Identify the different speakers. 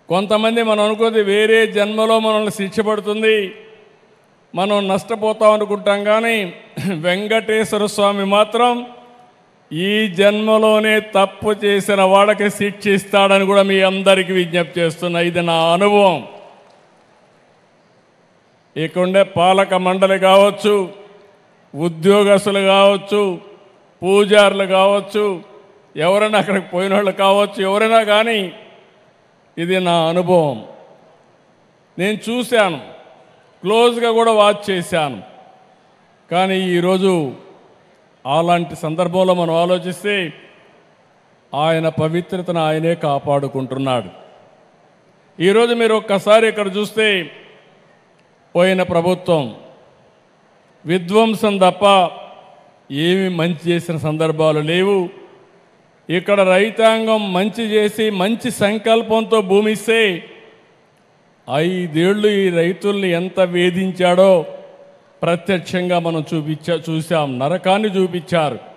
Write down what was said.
Speaker 1: కొంతమంది మనం అనుకోది వేరే జన్మలో మనల్ని శిక్ష పడుతుంది, మనం నష్టపోతాం అనుకుంటాం. కానీ వెంకటేశ్వర స్వామి మాత్రం ఈ జన్మలోనే తప్పు చేసిన వాళ్ళకి శిక్షిస్తాడని కూడా మీ అందరికీ విజ్ఞప్తి చేస్తున్నా. ఇది నా అనుభవం. ఇక్కడుండే పాలక మండలి కావచ్చు, ఉద్యోగస్తులు కావచ్చు, పూజారులు కావచ్చు, ఎవరైనా అక్కడికి పోయిన వాళ్ళు కావచ్చు, ఎవరైనా కానీ ఇది నా అనుభవం. నేను చూశాను, క్లోజ్గా కూడా వాచ్ చేశాను. కానీ ఈరోజు అలాంటి సందర్భంలో మనం ఆలోచిస్తే ఆయన పవిత్రతను ఆయనే కాపాడుకుంటున్నాడు. ఈరోజు మీరు ఒక్కసారి ఇక్కడ చూస్తే పోయిన ప్రభుత్వం విధ్వంసం తప్ప ఏమి మంచి చేసిన సందర్భాలు లేవు. ఇక్కడ రైతాంగం మంచి చేసి మంచి సంకల్పంతో భూమి ఇస్తే 5 ఏళ్ళు ఈ రైతుల్ని ఎంత వేధించాడో ప్రత్యక్షంగా మనం చూసాం. నరకాన్ని చూపించారు.